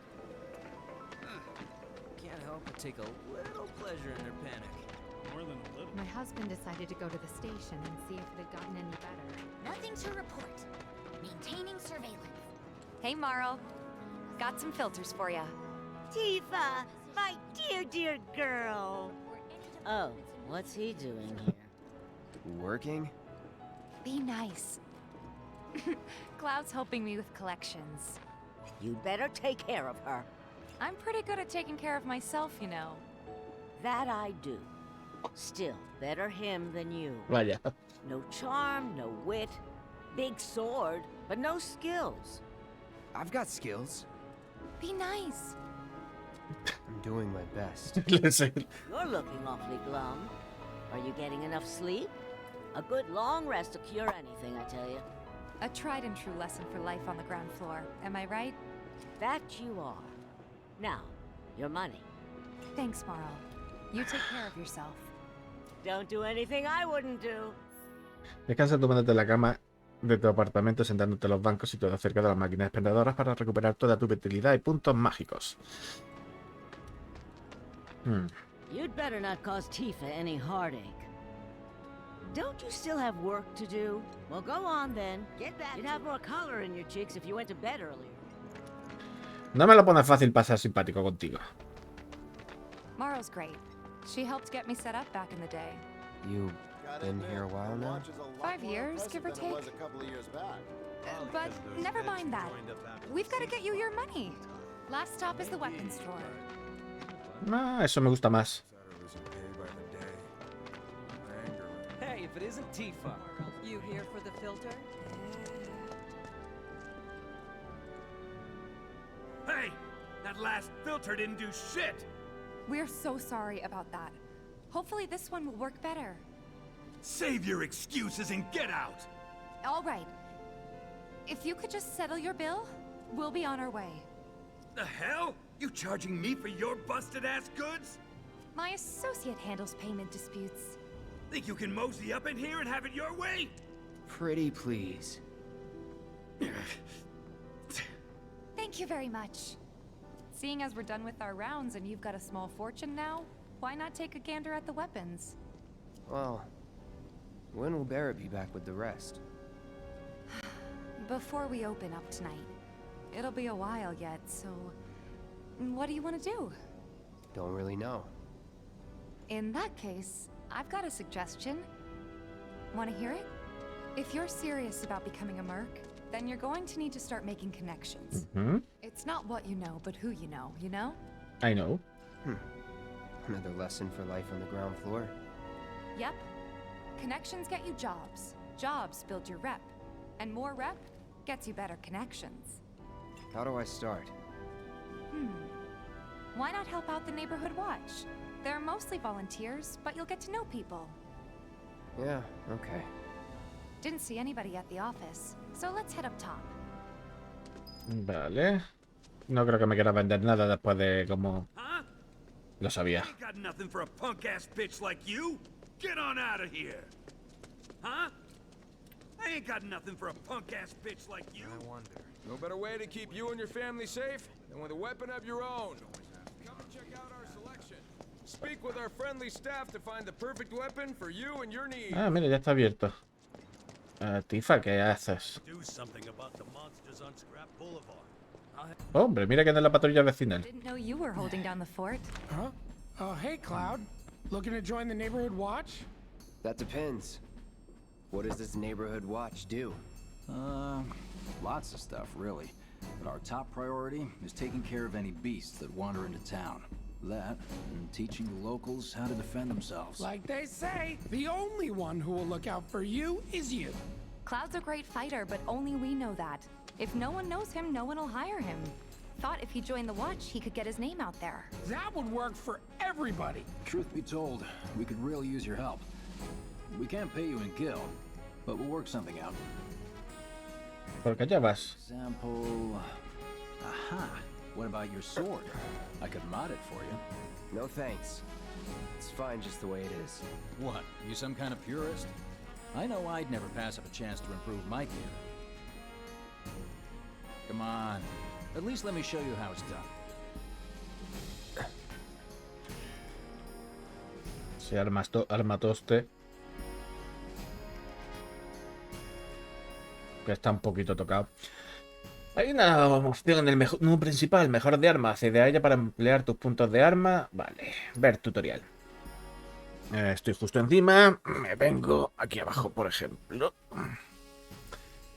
Can't help but take a little pleasure in their panic. More than a little. My husband decided to go to the station and see if it had gotten any better. Nothing to report. Maintaining surveillance. Hey, Marl. Got some filters for ya. Tifa, my dear girl. Oh, what's he doing here? Working? Be nice. Cloud's helping me with collections. You'd better take care of her. I'm pretty good at taking care of myself, you know. That I do. Still, better him than you. Vaya. No charm, no wit. Big sword, but no skills. I've got skills. Be nice. I'm doing my best. You're looking awfully glum. Are you getting enough sleep? A good long rest will cure anything, I tell you. A tried and true lesson for life on the ground floor. Am I right? That you are. Now, your money. Thanks, Marl. You take care of yourself. Don't do anything I wouldn't do. Descansa tomándote la cama de tu apartamento, sentándote en los bancos y todo cerca de las máquinas expendedoras para recuperar toda tu vitalidad y puntos mágicos. You'd better not cause Tifa any heartache. Don't you still have work to do? Well, go on then. Get back. You'd have more color in your cheeks if you went to bed earlier. No me lo pone fácil pasar simpático contigo. Marl's great. She helped get me set up back in the day. You been here a while now? 5 years, give or take. But never mind that. We've got to get you your money. Last stop is the weapons store. Ah, eso me gusta más. Hey, if it isn't Tifa. You here for the filter? Hey! That last filter didn't do shit! We're so sorry about that. Hopefully this one will work better. Save your excuses and get out! All right. If you could just settle your bill, we'll be on our way. The hell? You charging me for your busted-ass goods? My associate handles payment disputes. Think you can mosey up in here and have it your way? Pretty please. Thank you very much. Seeing as we're done with our rounds and you've got a small fortune now, why not take a gander at the weapons? Well, when will Barrett be back with the rest? Before we open up tonight. It'll be a while yet, so... What do you want to do? Don't really know. In that case, I've got a suggestion. Want to hear it? If you're serious about becoming a merc, then you're going to need to start making connections. It's not what you know, but who you know? I know. Another lesson for life on the ground floor. Yep. Connections get you jobs. Jobs build your rep. And more rep gets you better connections. How do I start? Why not help out the neighborhood watch? They're mostly volunteers, but you'll get to know people. Yeah, okay. Didn't see anybody at the office, so let's head up top. Vale. No creo que me quiera vender nada después de como... Lo sabía. I ain't got nothing for a punk-ass bitch like you. Get on out of here. Huh? I ain't got nothing for a punk-ass bitch like you. I wonder. No better way to keep you and your family safe than with a weapon of your own. Come and check out our selection. Speak with our friendly staff to find the perfect weapon for you and your needs. Ah, mira, ya está abierto. Tifa, ¿qué haces? Do something about the monsters on Scrap Boulevard. Hombre, mira que no es la patrulla vecinal. Didn't know you were holding down the fort. Huh? Oh, hey, Cloud. Looking to join the neighborhood watch? That depends. What does this neighborhood watch do? Lots of stuff, really. But our top priority is taking care of any beasts that wander into town. That, and teaching the locals how to defend themselves. Like they say, the only one who will look out for you is you. Cloud's a great fighter, but only we know that. If no one knows him, no one will hire him. Thought if he joined the watch, he could get his name out there. That would work for everybody. Truth be told, we could really use your help. We can't pay you in gil, but we'll work something out. ¿Por qué ya vas? Example... Aha! What about your sword? I could mod it for you. No thanks. It's fine just the way it is. What? You some kind of purist? I know I'd never pass up a chance to improve my gear. Come on. At least let me show you how it's done. Sí, armatoste. Que está un poquito tocado. Hay una opción en el menú principal, mejor de armas. Accede a ella para emplear tus puntos de arma. Vale, ver tutorial. Estoy justo encima. Me vengo aquí abajo, por ejemplo.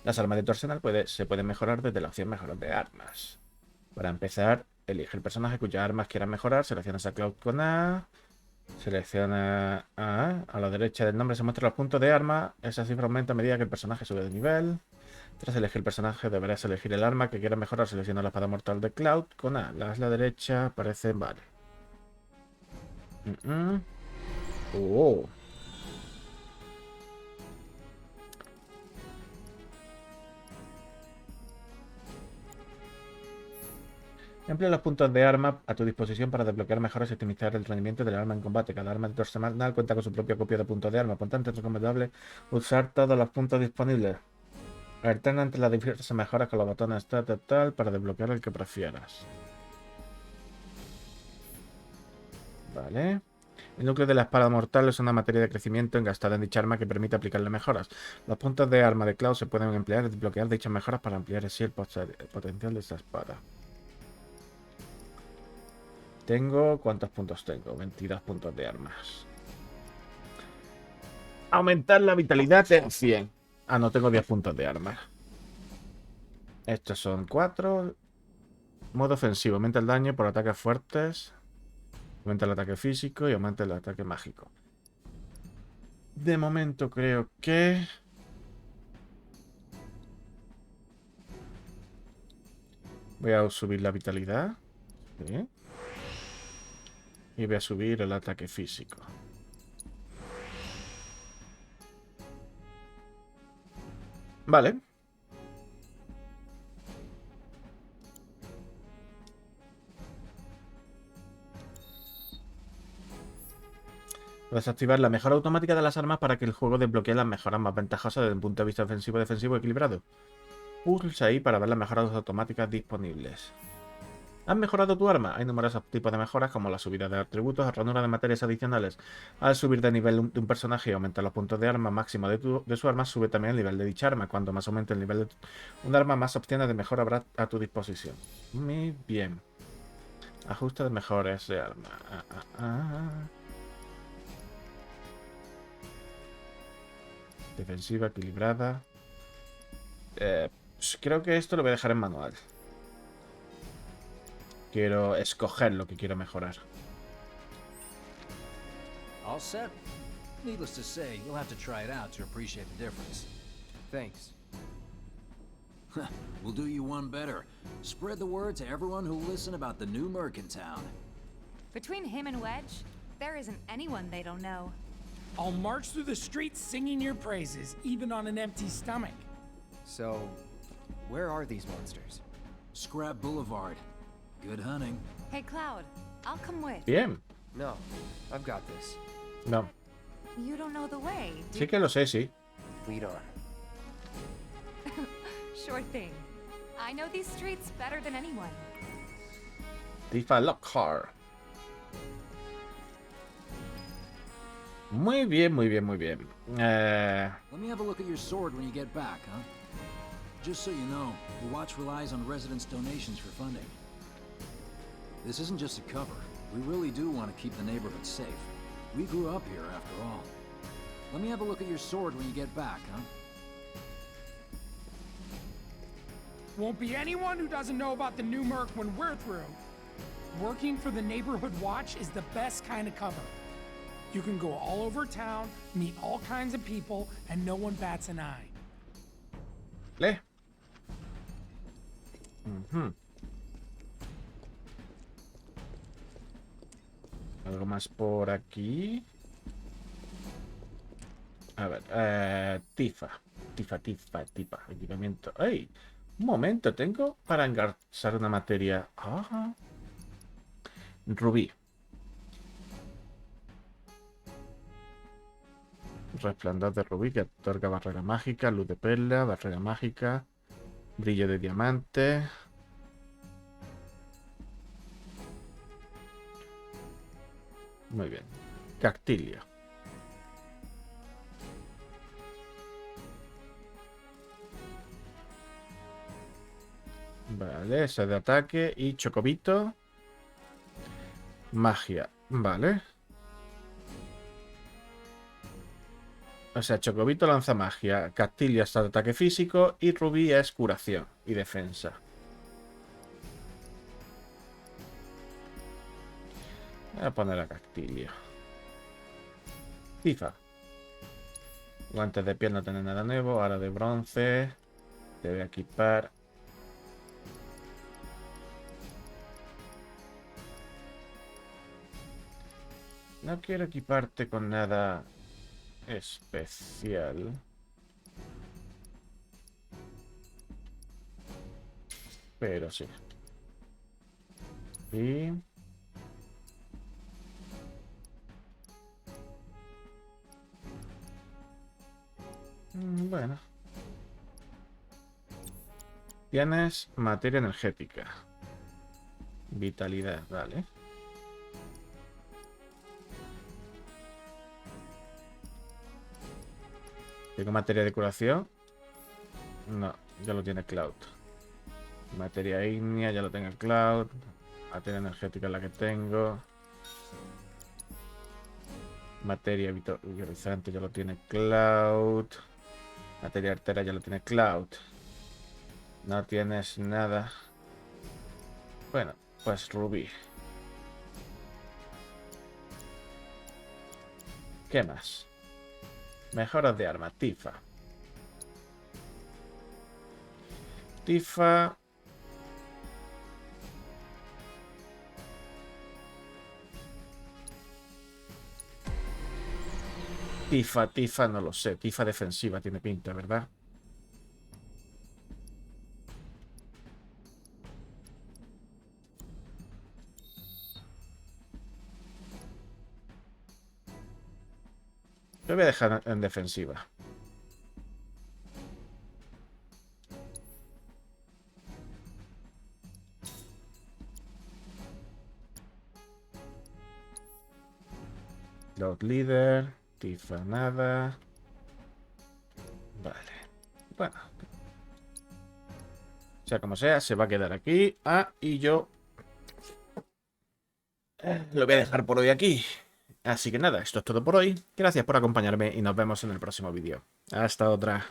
Las armas de tu arsenal se pueden mejorar desde la opción mejorar de armas. Para empezar, elige el personaje cuyas armas quieras mejorar. Seleccionas a Cloud con A. Selecciona A. A la derecha del nombre se muestran los puntos de arma. Esa cifra aumenta a medida que el personaje sube de nivel. Tras elegir el personaje, deberás elegir el arma que quieras mejorar. Selecciona la espada mortal de Cloud con A. La derecha aparece vale. Oh. Emplea los puntos de arma a tu disposición para desbloquear mejoras y optimizar el rendimiento del arma en combate. Cada arma de tu arsenal cuenta con su propia copia de puntos de arma. Por tanto, es recomendable usar todos los puntos disponibles. Alterna entre las diversas mejoras con los botones tal para desbloquear el que prefieras. Vale. El núcleo de la espada mortal es una materia de crecimiento engastada en dicha arma que permite aplicarle mejoras. Los puntos de arma de Cloud se pueden emplear y desbloquear dichas mejoras para ampliar así el potencial de esta espada. Tengo... ¿Cuántos puntos tengo? 22 puntos de armas. Aumentar la vitalidad en 100. Ah, no, tengo 10 puntos de armas. Estos son 4. Modo ofensivo. Aumenta el daño por ataques fuertes. Aumenta el ataque físico y aumenta el ataque mágico. De momento creo que... Voy a subir la vitalidad. ¿Sí? Y voy a subir el ataque físico. Vale. Puedes activar la mejora automática de las armas para que el juego desbloquee las mejoras más ventajosas desde un punto de vista ofensivo, defensivo y equilibrado. Pulsa ahí para ver las mejoras automáticas disponibles. ¿Has mejorado tu arma? Hay numerosos tipos de mejoras como la subida de atributos, ranura de materias adicionales. Al subir de nivel de un personaje y aumentar los puntos de arma máximo de su arma, sube también el nivel de dicha arma. Cuanto más aumente el nivel de un arma, más opciones de mejora habrá a tu disposición. Muy bien. Ajuste de mejores de arma. Defensiva, equilibrada. Creo que esto lo voy a dejar en manual. Quiero escoger lo que quiero mejorar. All set? Needless to say, you'll have to try it out to appreciate the difference. Thanks. We'll do you one better. Spread the word to everyone who'll listen about the new merc in town. Between him and Wedge, there isn't anyone they don't know. I'll march through the streets singing your praises, even on an empty stomach. So, where are these monsters? Scrap Boulevard. Good hunting. Hey, Cloud, I'll come with. Bien. No, I've got this. No. You don't know the way, do Sí que lo sé, sí. Lead on. Sure thing. I know these streets better than anyone. Tifa Lockhart. Muy bien, muy bien, muy bien. Let me have a look at your sword when you get back, huh? Just so you know, the watch relies on residents' donations for funding. This isn't just a cover. We really do want to keep the neighborhood safe. We grew up here, after all. Let me have a look at your sword when you get back, huh? Won't be anyone who doesn't know about the new Merc when we're through. Working for the Neighborhood Watch is the best kind of cover. You can go all over town, meet all kinds of people, and no one bats an eye. Le. Algo más por aquí. A ver, Tifa. Tifa. Equipamiento. ¡Ey! Un momento, tengo para engarzar una materia. Ajá. Rubí. Resplandor de rubí que otorga barrera mágica, luz de perla, barrera mágica, brillo de diamante. Muy bien. Cactilio. Vale, ese de ataque y chocobito. Magia. Vale. O sea, Chocobito lanza magia, Cactilio está de ataque físico y Rubí es curación y defensa. Voy a poner a Cactilio. Tifa. Guantes de piel no tienen nada nuevo, ahora de bronce. Te voy a equipar. No quiero equiparte con nada especial. Pero sí. Y... bueno. Tienes materia energética. Vitalidad, vale. ¿Tengo materia de curación? No, ya lo tiene Cloud. Materia ígnea, ya lo tengo Cloud. Materia energética es la que tengo. Materia vitorizante ya lo tiene Cloud. Materia artera ya lo tiene Cloud. No tienes nada. Bueno, pues Rubí. ¿Qué más? Mejoras de arma, Tifa. Tifa. Tifa, no lo sé. Tifa defensiva tiene pinta, ¿verdad? Lo voy a dejar en defensiva. Lord Leader. Tifa nada. Vale. Bueno. Sea como sea, se va a quedar aquí. Ah, y yo... lo voy a dejar por hoy aquí. Así que nada, esto es todo por hoy. Gracias por acompañarme y nos vemos en el próximo vídeo. Hasta otra.